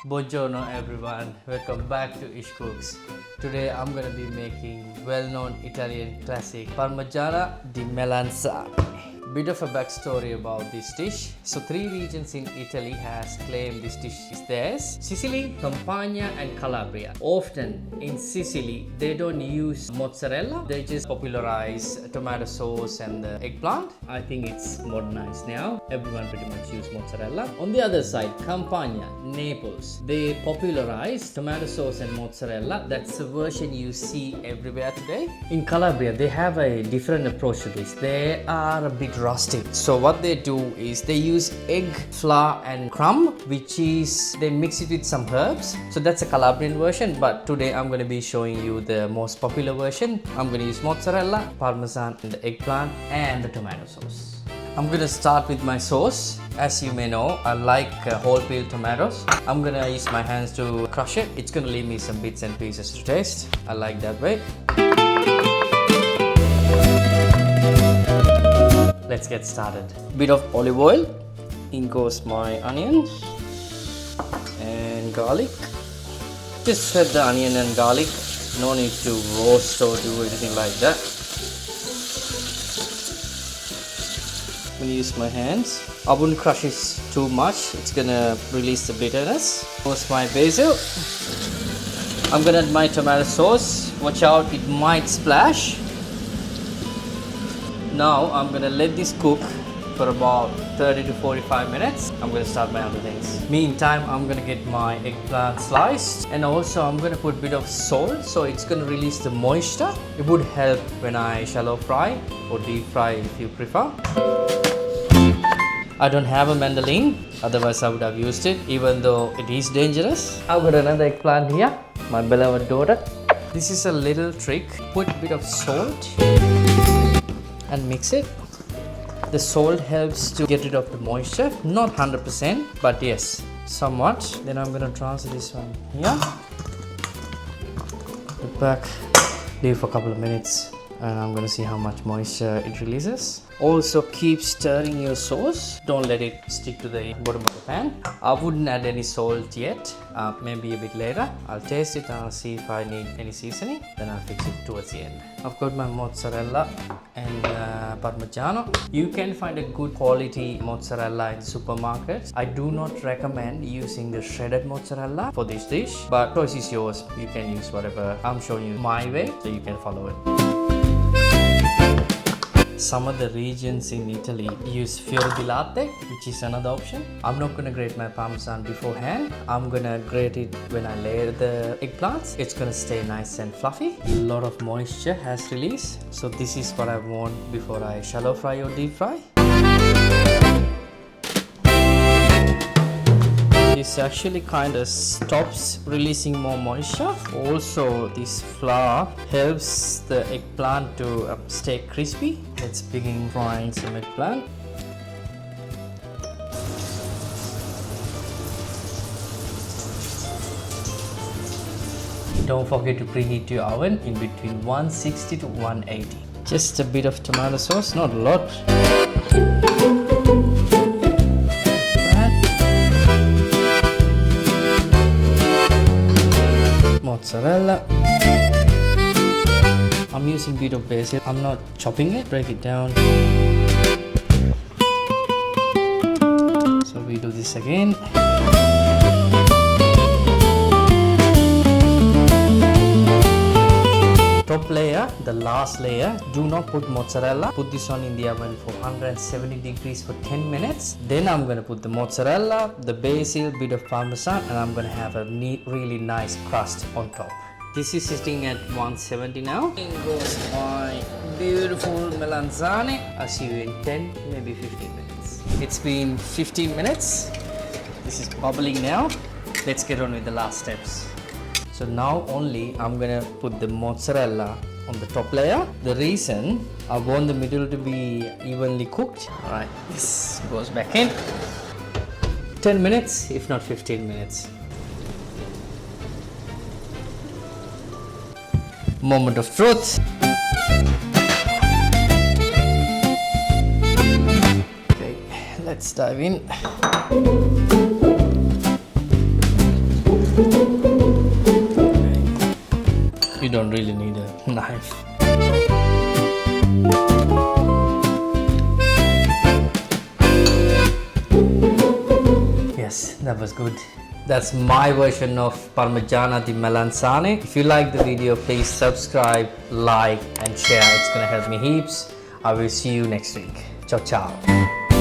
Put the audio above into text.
Buongiorno everyone, welcome back to Ish Cooks. Today I'm gonna be making well-known Italian classic Parmigiana di Melanzane. Bit of a backstory about this dish. So 3 regions in Italy has claimed this dish is theirs: Sicily, Campania and Calabria. Often in Sicily they don't use mozzarella, they just popularize tomato sauce and the eggplant. I think it's modernized now, everyone pretty much use mozzarella. On the other side, Campania, Naples, they popularize tomato sauce and mozzarella. That's the version you see everywhere today. In Calabria they have a different approach to this. They are a bit rustic. So what they do is they use egg, flour and crumb, which is they mix it with some herbs. So that's a Calabrian version, but today I'm going to be showing you the most popular version. I'm going to use mozzarella, parmesan and the eggplant and the tomato sauce. I'm going to start with my sauce. As you may know, I like whole peel tomatoes. I'm going to use my hands to crush it. It's going to leave me some bits and pieces to taste. I like that way. Let's get started. Bit of olive oil. In goes my onions and garlic. Just set the onion and garlic. No need to roast or do anything like that. I'm gonna use my hands. I wouldn't crush it too much. It's gonna release the bitterness. Goes my basil. I'm gonna add my tomato sauce. Watch out, it might splash. Now I'm gonna let this cook for about 30 to 45 minutes. I'm gonna start my other things. Meantime, I'm gonna get my eggplant sliced, and also I'm gonna put a bit of salt, so it's gonna release the moisture. It would help when I shallow fry or deep fry if you prefer. I don't have a mandolin, otherwise I would have used it, even though it is dangerous. I've got another eggplant here, my beloved daughter. This is a little trick. Put a bit of salt and mix it. The salt helps to get rid of the moisture, not 100%, but yes, somewhat. Then I'm gonna transfer this one here. Put back, leave for a couple of minutes, and I'm gonna see how much moisture it releases. Also keep stirring your sauce. Don't let it stick to the bottom of the pan. I wouldn't add any salt yet, maybe a bit later. I'll taste it and I'll see if I need any seasoning. Then I'll fix it towards the end. I've got my mozzarella and Parmigiano. You can find a good quality mozzarella in supermarkets. I do not recommend using the shredded mozzarella for this dish, but choice is yours. You can use whatever. I'm showing you my way, so you can follow it. Some of the regions in Italy use fior di latte, which is another option. I'm not gonna grate my parmesan beforehand. I'm gonna grate it when I layer the eggplants. It's gonna stay nice and fluffy. A lot of moisture has released. So this is what I want before I shallow fry or deep fry. This actually kind of stops releasing more moisture. Also, this flour helps the eggplant to stay crispy. Let's begin frying some eggplant. Don't forget to preheat your oven in between 160 to 180. Just a bit of tomato sauce, not a lot. Mozzarella. I'm using a bit of basil. I'm not chopping it. Break it down. So we do this again. Top layer, the last layer, do not put mozzarella. Put this on in the oven for 170 degrees for 10 minutes. Then I'm going to put the mozzarella, the basil, bit of parmesan, and I'm going to have a really nice crust on top. This is sitting at 170 now. In goes my beautiful melanzane. I'll see you in 10, maybe 15 minutes. It's been 15 minutes. This is bubbling now. Let's get on with the last steps. So now only I'm gonna put the mozzarella on the top layer. The reason I want the middle to be evenly cooked. Alright, this goes back in. 10 minutes, if not 15 minutes. Moment of truth. Okay, let's dive in. You don't really need a knife. Yes, that was good. That's my version of Parmigiana di Melanzane. If you like the video, please subscribe, like and share. It's gonna help me heaps. I will see you next week. Ciao ciao.